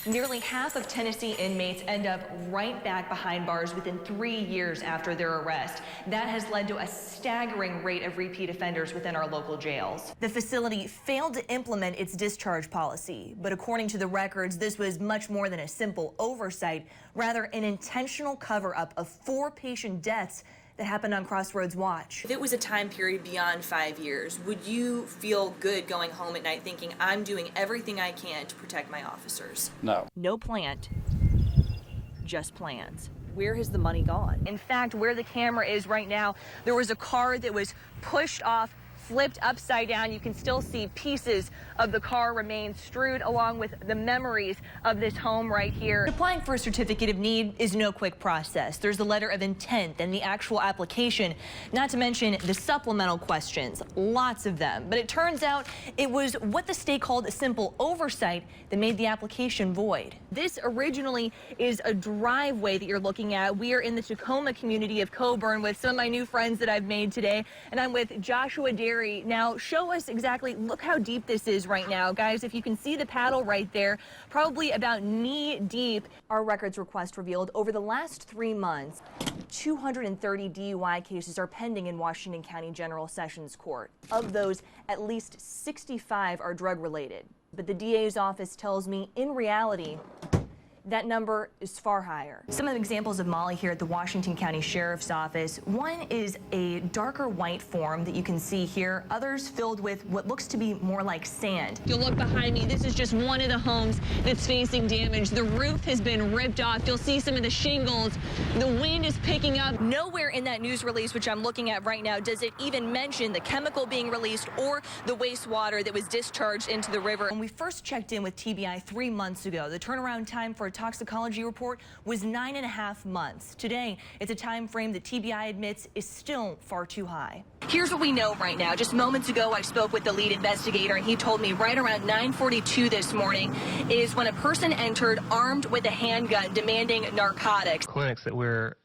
Nearly half of Tennessee inmates end up right back behind bars within 3 years after their arrest. That has led to a staggering rate of repeat offenders within our local jails. The facility failed to implement its discharge policy, but according to the records, this was much more than a simple oversight, rather an intentional cover-up of 4 patient deaths that happened on Crossroads Watch. If it was a time period beyond 5 years, would you feel good going home at night thinking, I'm doing everything I can to protect my officers? No. No plant, just plans. Where has the money gone? In fact, where the camera is right now, there was a car that was pushed off, flipped upside down. You can still see pieces of the car remain strewed along with the memories of this home right here. Applying for a certificate of need is no quick process. There's the letter of intent and the actual application, not to mention the supplemental questions, lots of them. But it turns out it was what the state called a simple oversight that made the application void. This originally is a driveway that you're looking at. We are in the Tacoma community of Coburn with some of my new friends that I've made today, and I'm with Joshua Derry. Now, show us exactly, look how deep this is right now. Guys, if you can see the paddle right there, probably about knee deep. Our records request revealed over the last 3 months, 230 DUI cases are pending in Washington County General Sessions Court. Of those, at least 65 are drug related. But the DA's office tells me, in reality, that number is far higher. Some of the examples of Molly here at the Washington County Sheriff's Office. One is a darker white form that you can see here. Others filled with what looks to be more like sand. You'll look behind me. This is just one of the homes that's facing damage. The roof has been ripped off. You'll see some of the shingles. The wind is picking up. Nowhere in that news release, which I'm looking at right now, does it even mention the chemical being released or the wastewater that was discharged into the river. When we first checked in with TBI 3 months ago, the turnaround time for a toxicology report was 9.5 months. Today, it's a time frame that TBI admits is still far too high. Here's what we know right now. Just moments ago, I spoke with the lead investigator, and he told me right around 9:42 this morning is when a person entered armed with a handgun demanding narcotics. Clinics that we're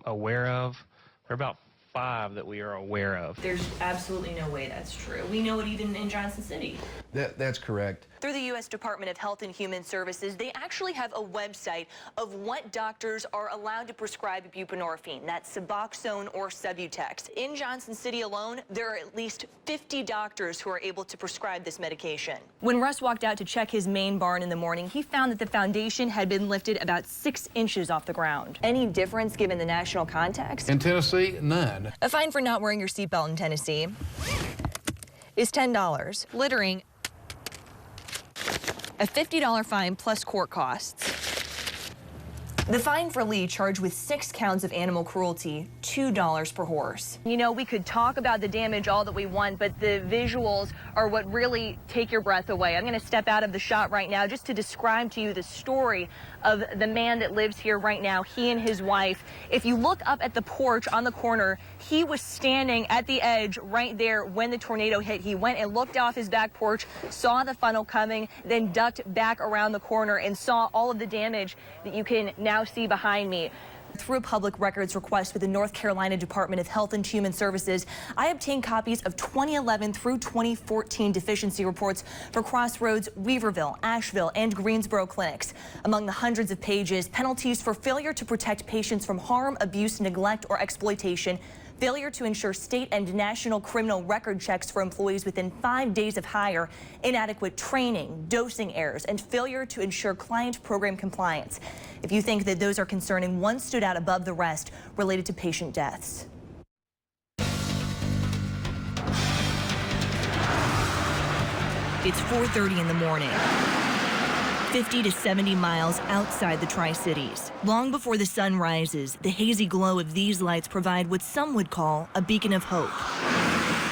aware of, there are about 5 that we are aware of. There's absolutely no way that's true. We know it even in Johnson City. That's correct. Through the U.S. Department of Health and Human Services, they actually have a website of what doctors are allowed to prescribe buprenorphine. That's Suboxone or Subutex. In Johnson City alone, there are at least 50 doctors who are able to prescribe this medication. When Russ walked out to check his main barn in the morning, he found that the foundation had been lifted about 6 inches off the ground. Any difference given the national context? In Tennessee, none. A fine for not wearing your seatbelt in Tennessee is $10. Littering, a $50 fine plus court costs. The fine for Lee, charged with 6 counts of animal cruelty, $2 per horse. You know, we could talk about the damage all that we want, but the visuals are what really take your breath away. I'm going to step out of the shot right now just to describe to you the story of the man that lives here right now, he and his wife. If you look up at the porch on the corner, he was standing at the edge right there when the tornado hit. He went and looked off his back porch, saw the funnel coming, then ducked back around the corner and saw all of the damage that you can now see behind me. Through a public records request with the North Carolina Department of Health and Human Services, I obtained copies of 2011 through 2014 deficiency reports for Crossroads, Weaverville, Asheville, and Greensboro clinics. Among the hundreds of pages, penalties for failure to protect patients from harm, abuse, neglect, or exploitation, failure to ensure state and national criminal record checks for employees within 5 days of hire, inadequate training, dosing errors, and failure to ensure client program compliance. If you think that those are concerning, one stood out above the rest related to patient deaths. It's 4:30 in the morning. 50 to 70 miles outside the Tri-Cities. Long before the sun rises, the hazy glow of these lights provide what some would call a beacon of hope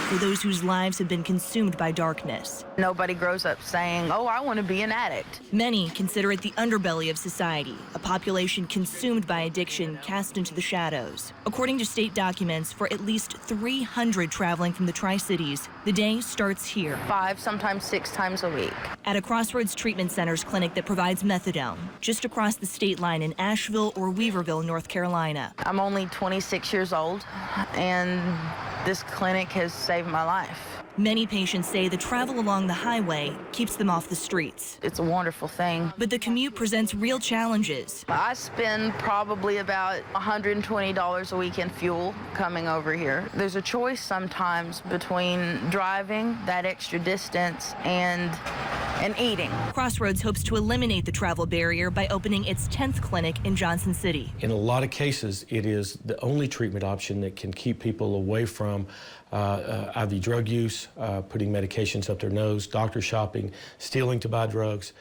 for those whose lives have been consumed by darkness. Nobody grows up saying, oh, I want to be an addict. Many consider it the underbelly of society, a population consumed by addiction cast into the shadows. According to state documents, for at least 300 traveling from the Tri-Cities, the day starts here. 5, sometimes 6 times a week. At a Crossroads Treatment Center's clinic that provides methadone, just across the state line in Asheville or Weaverville, North Carolina. I'm only 26 years old, and this clinic has saved my life. Many patients say the travel along the highway keeps them off the streets. It's a wonderful thing. But the commute presents real challenges. I spend probably about $120 a week in fuel coming over here. There's a choice sometimes between driving that extra distance and eating. Crossroads hopes to eliminate the travel barrier by opening its 10th clinic in Johnson City. In a lot of cases, it is the only treatment option that can keep people away from IV drug use, putting medications up their nose, doctor shopping, stealing to buy drugs.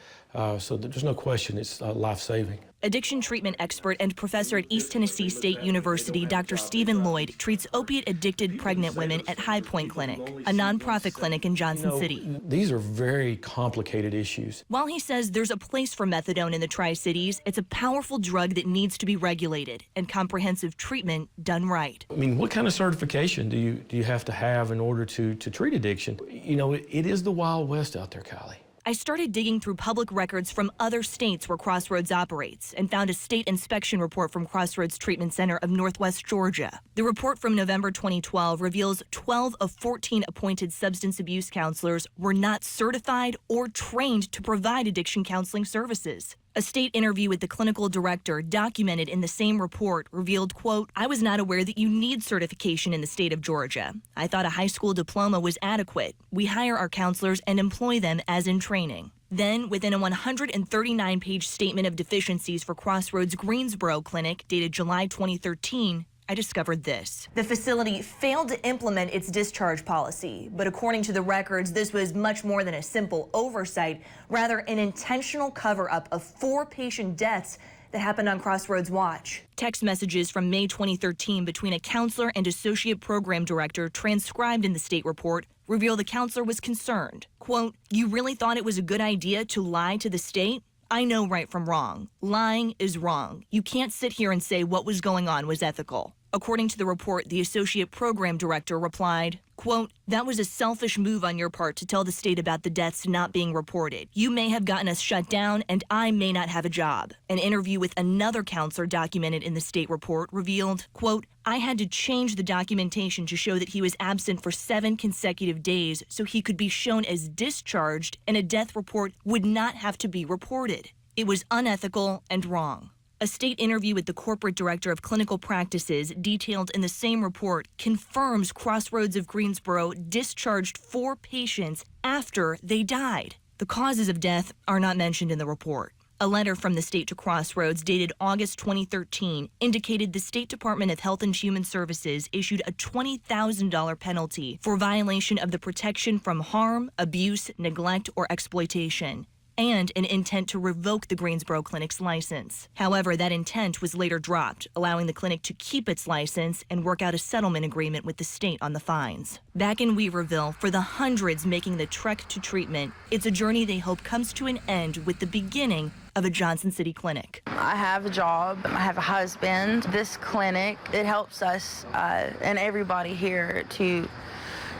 So there's no question it's life-saving. Addiction treatment expert and professor at East Tennessee State University, Dr. Stephen Lloyd, treats opiate-addicted pregnant women at High Point Clinic, a nonprofit clinic in Johnson City. These are very complicated issues. While he says there's a place for methadone in the Tri-Cities, it's a powerful drug that needs to be regulated and comprehensive treatment done right. I mean, what kind of certification do you have to have in order to treat addiction? You know, it is the Wild West out there, Kylie. I started digging through public records from other states where Crossroads operates and found a state inspection report from Crossroads Treatment Center of Northwest Georgia. The report from November 2012 reveals 12 of 14 appointed substance abuse counselors were not certified or trained to provide addiction counseling services. A state interview with the clinical director documented in the same report revealed, quote, "I was not aware that you need certification in the state of Georgia. I thought a high school diploma was adequate. We hire our counselors and employ them as in training." Then, within a 139-page statement of deficiencies for Crossroads Greensboro Clinic dated July 2013, I discovered this. The facility failed to implement its discharge policy, but according to the records, this was much more than a simple oversight, rather an intentional cover-up of 4 patient deaths that happened on Crossroads watch. Text messages from May 2013 between a counselor and associate program director transcribed in the state report reveal the counselor was concerned. Quote, "You really thought it was a good idea to lie to the state? I know right from wrong. Lying is wrong. You can't sit here and say what was going on was ethical." According to the report, the associate program director replied, quote, "That was a selfish move on your part to tell the state about the deaths not being reported. You may have gotten us shut down, and I may not have a job." An interview with another counselor documented in the state report revealed, quote, "I had to change the documentation to show that he was absent for 7 consecutive days so he could be shown as discharged and a death report would not have to be reported. It was unethical and wrong." A state interview with the corporate director of clinical practices detailed in the same report confirms Crossroads of Greensboro discharged 4 patients after they died. The causes of death are not mentioned in the report. A letter from the state to Crossroads dated August 2013 indicated the State Department of Health and Human Services issued a $20,000 penalty for violation of the Protection from Harm, Abuse, Neglect, or Exploitation, and an intent to revoke the Greensboro Clinic's license. However, that intent was later dropped, allowing the clinic to keep its license and work out a settlement agreement with the state on the fines. Back in Weaverville, for the hundreds making the trek to treatment, it's a journey they hope comes to an end with the beginning of a Johnson City clinic. I have a job. I have a husband. This clinic, it helps us and everybody here to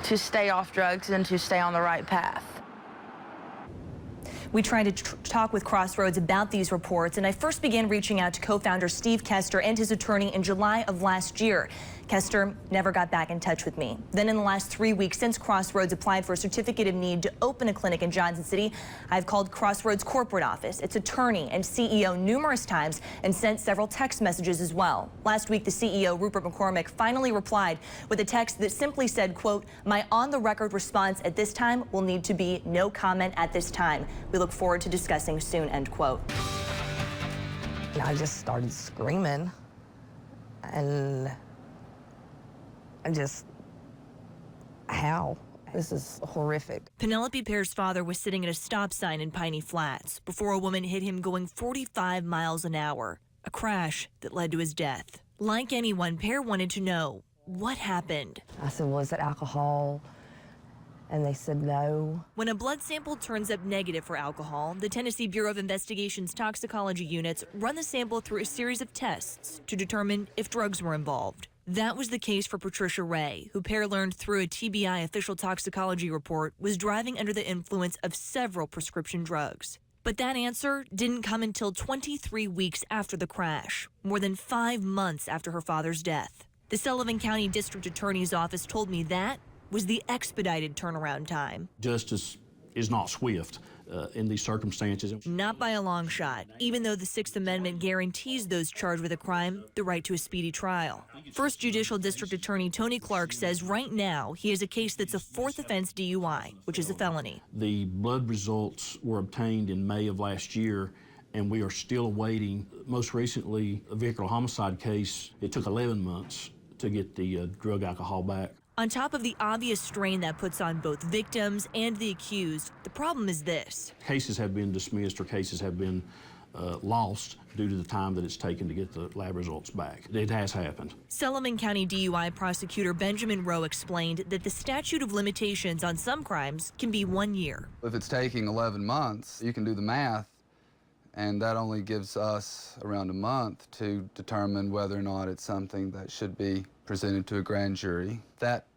stay off drugs and to stay on the right path. We tried to talk with Crossroads about these reports, and I first began reaching out to co-founder Steve Kester and his attorney in July of last year. Kester never got back in touch with me. Then in the last 3 weeks since Crossroads applied for a certificate of need to open a clinic in Johnson City, I've called Crossroads corporate office, its attorney and CEO numerous times and sent several text messages as well. Last week, the CEO, Rupert McCormick, finally replied with a text that simply said, quote, "My on-the-record response at this time will need to be no comment at this time. We look forward to discussing soon," end quote. I just started screaming, and I just, how? This is horrific. Penelope Pear's father was sitting at a stop sign in Piney Flats before a woman hit him going 45 miles an hour, a crash that led to his death. Like anyone, Pear wanted to know what happened. I said, was it alcohol? And they said no. When a blood sample turns up negative for alcohol, the Tennessee Bureau of Investigation's toxicology units run the sample through a series of tests to determine if drugs were involved. That was the case for Patricia Ray, who Pear learned through a TBI official toxicology report was driving under the influence of several prescription drugs. But that answer didn't come until 23 weeks after the crash, more than 5 months after her father's death. The Sullivan County District Attorney's Office told me that was the expedited turnaround time. Justice is not swift in these circumstances. Not by a long shot, even though the Sixth Amendment guarantees those charged with a crime the right to a speedy trial. First Judicial District Attorney Tony Clark says right now he has a case that's a fourth offense DUI, which is a felony. The blood results were obtained in May of last year, and we are still awaiting. Most recently, a vehicular homicide case, it took 11 months to get the drug alcohol back. On top of the obvious strain that puts on both victims and the accused, the problem is this. Cases have been dismissed or cases have been lost due to the time that it's taken to get the lab results back. It has happened. Sullivan County DUI prosecutor Benjamin Rowe explained that the statute of limitations on some crimes can be 1 year. If it's taking 11 months, you can do the math, and that only gives us around a month to determine whether or not it's something that should be presented to a grand jury. That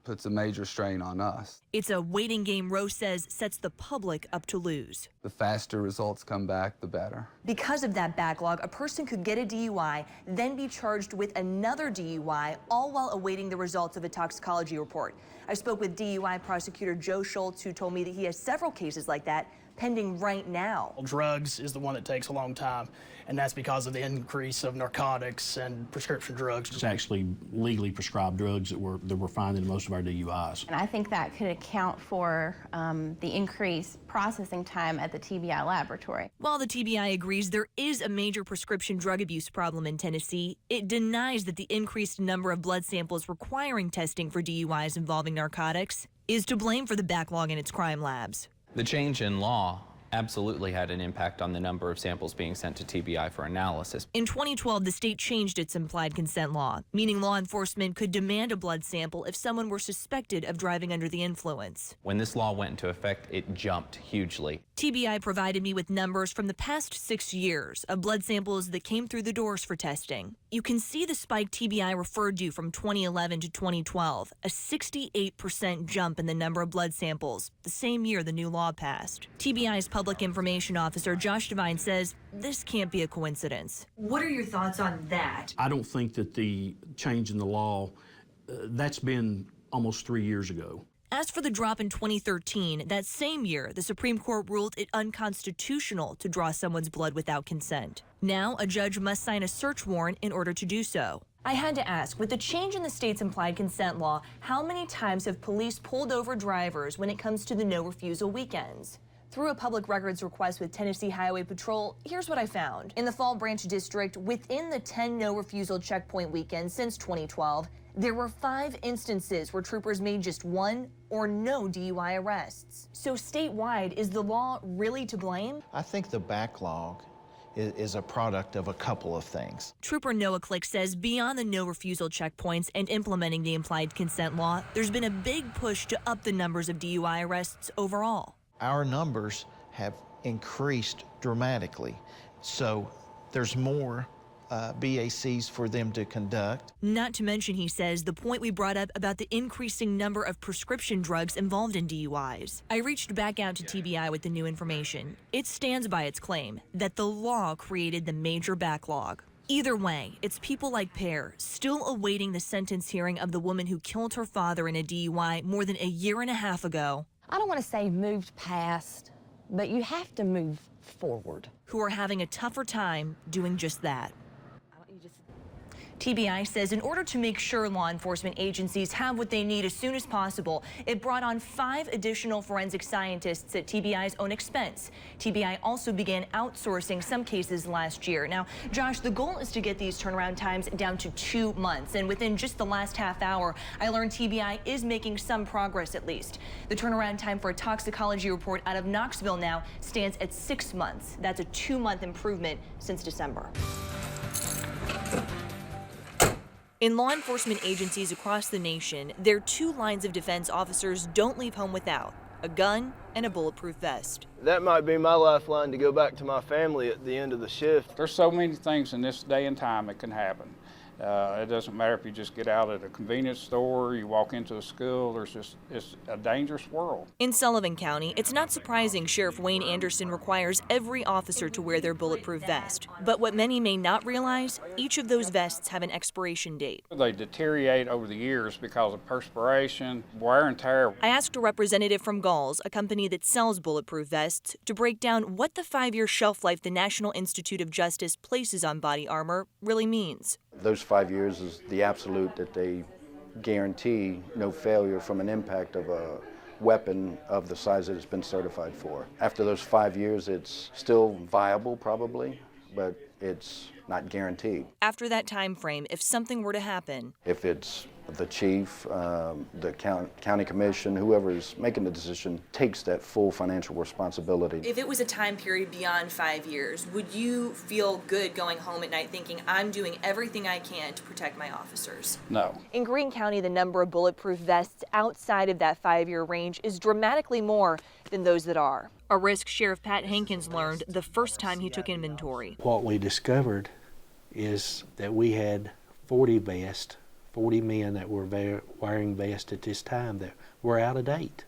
puts a major strain on us. It's a waiting game Rowe says sets the public up to lose. The faster results come back, the better. Because of that backlog, a person could get a DUI, then be charged with another DUI, all while awaiting the results of a toxicology report. I spoke with DUI prosecutor Joe Schultz, who told me that he has several cases like that pending right now. Drugs is the one that takes a long time, and that's because of the increase of narcotics and prescription drugs. It's actually legally prescribed drugs that we're finding in most of our DUIs. And I think that could account for the increased processing time at the TBI laboratory. While the TBI agrees there is a major prescription drug abuse problem in Tennessee, it denies that the increased number of blood samples requiring testing for DUIs involving narcotics is to blame for the backlog in its crime labs. The change in law absolutely had an impact on the number of samples being sent to TBI for analysis. In 2012, the state changed its implied consent law, meaning law enforcement could demand a blood sample if someone were suspected of driving under the influence. When this law went into effect, it jumped hugely. TBI provided me with numbers from the past 6 years of blood samples that came through the doors for testing. You can see the spike TBI referred to from 2011 to 2012, a 68% jump in the number of blood samples, the same year the new law passed. TBI's public information officer, Josh Devine, says this can't be a coincidence. What are your thoughts on that? I don't think that the change in the law, that's been almost 3 years ago. As for the drop in 2013, that same year, the Supreme Court ruled it unconstitutional to draw someone's blood without consent. Now, a judge must sign a search warrant in order to do so. I had to ask, with the change in the state's implied consent law, how many times have police pulled over drivers when it comes to the no-refusal weekends? Through a public records request with Tennessee Highway Patrol, here's what I found. In the Fall Branch District, within the 10 no-refusal checkpoint weekends since 2012, there were 5 instances where troopers made just 1 or no DUI arrests. So statewide, is the law really to blame? I think the backlog is a product of a couple of things. Trooper Noah Click says beyond the no-refusal checkpoints and implementing the implied consent law, there's been a big push to up the numbers of DUI arrests overall. Our numbers have increased dramatically, so there's more BACs for them to conduct. Not to mention, he says, the point we brought up about the increasing number of prescription drugs involved in DUIs. I reached back out to TBI with the new information. It stands by its claim that the law created the major backlog. Either way, it's people like Pear still awaiting the sentence hearing of the woman who killed her father in a DUI more than a year and a half ago. I don't want to say moved past, but you have to move forward. Who are having a tougher time doing just that. TBI says in order to make sure law enforcement agencies have what they need as soon as possible, it brought on 5 additional forensic scientists at TBI's own expense. TBI also began outsourcing some cases last year. Now, Josh, the goal is to get these turnaround times down to 2 months. And within just the last half hour, I learned TBI is making some progress at least. The turnaround time for a toxicology report out of Knoxville now stands at 6 months. That's a 2-month improvement since December. In law enforcement agencies across the nation, there are 2 lines of defense officers don't leave home without: a gun and a bulletproof vest. That might be my lifeline to go back to my family at the end of the shift. There's so many things in this day and time that can happen. It doesn't matter if you just get out at a convenience store, you walk into a school, it's a dangerous world. In Sullivan County, it's not surprising Sheriff Wayne Anderson requires every officer to wear their bulletproof vest. But what many may not realize, each of those vests have an expiration date. They deteriorate over the years because of perspiration, wear and tear. I asked a representative from Galls, a company that sells bulletproof vests, to break down what the 5-year shelf life the National Institute of Justice places on body armor really means. Those 5 years is the absolute that they guarantee no failure from an impact of a weapon of the size that it's been certified for. After those 5 years, it's still viable probably, but it's not guaranteed. After that time frame, if something were to happen, if it's the chief, the county commission, whoever is making the decision takes that full financial responsibility. If it was a time period beyond 5 years, would you feel good going home at night thinking, I'm doing everything I can to protect my officers? No. In Greene County, the number of bulletproof vests outside of that 5-year range is dramatically more than those that are. A risk Sheriff Pat Hankins learned the first time he took inventory. What we discovered is that we had 40 men that were wearing vests at this time that were out of date.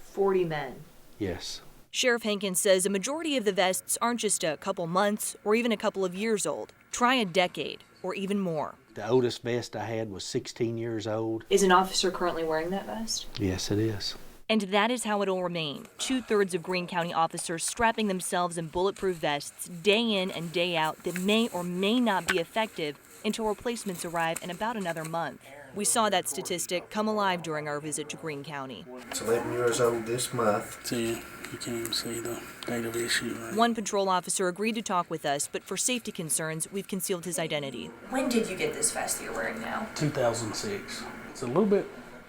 40 men. Yes. Sheriff Hankins says a majority of the vests aren't just a couple months or even a couple of years old. Try a decade or even more. The oldest vest I had was 16 years old. Is an officer currently wearing that vest? Yes, it is. And that is how it'll remain. 2/3 of Greene County officers strapping themselves in bulletproof vests day in and day out that may or may not be effective until replacements arrive in about another month. We saw that statistic come alive during our visit to Greene County. It's 11 years old this month. See, you can't even see the date of issue. Right? One patrol officer agreed to talk with us, but for safety concerns, we've concealed his identity. When did you get this vest that you're wearing now? 2006. It's a little bit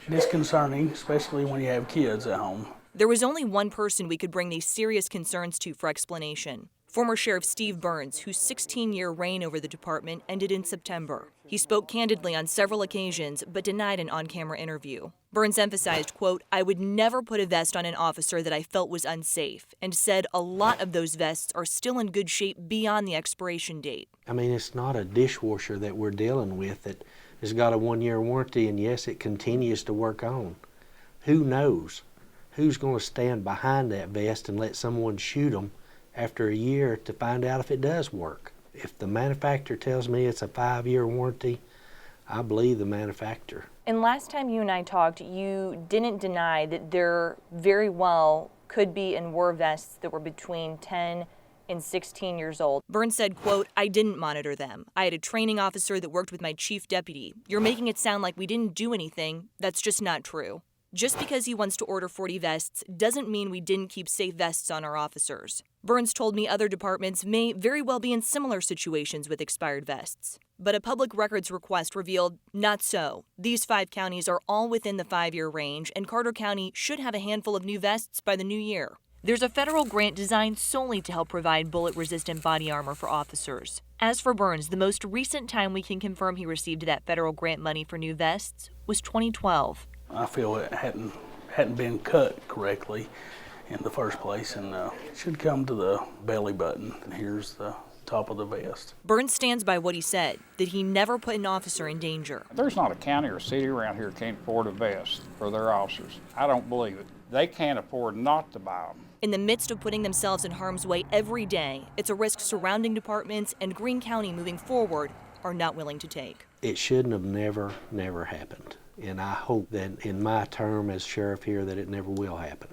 disconcerting, especially when you have kids at home. There was only one person we could bring these serious concerns to for explanation. Former Sheriff Steve Burns, whose 16-year reign over the department ended in September. He spoke candidly on several occasions, but denied an on-camera interview. Burns emphasized, quote, I would never put a vest on an officer that I felt was unsafe, and said a lot of those vests are still in good shape beyond the expiration date. I mean, it's not a dishwasher that we're dealing with that has got a 1-year warranty, and yes, it continues to work on. Who knows? Who's going to stand behind that vest and let someone shoot them after a year to find out if it does work? If the manufacturer tells me it's a 5-year warranty, I believe the manufacturer. And last time you and I talked, you didn't deny that there very well could be and were vests that were between 10 and 16 years old. Burns said, quote, I didn't monitor them. I had a training officer that worked with my chief deputy. You're making it sound like we didn't do anything. That's just not true. Just because he wants to order 40 vests doesn't mean we didn't keep safe vests on our officers. Burns told me other departments may very well be in similar situations with expired vests. But a public records request revealed not so. These 5 counties are all within the 5-year range, and Carter County should have a handful of new vests by the new year. There's a federal grant designed solely to help provide bullet-resistant body armor for officers. As for Burns, the most recent time we can confirm he received that federal grant money for new vests was 2012. I feel it hadn't been cut correctly in the first place, and it should come to the belly button. And here's the top of the vest. Burns stands by what he said, that he never put an officer in danger. There's not a county or city around here that can't afford a vest for their officers. I don't believe it. They can't afford not to buy them. In the midst of putting themselves in harm's way every day, it's a risk surrounding departments and Greene County moving forward are not willing to take. It shouldn't have never happened. And I hope that in my term as sheriff here that it never will happen.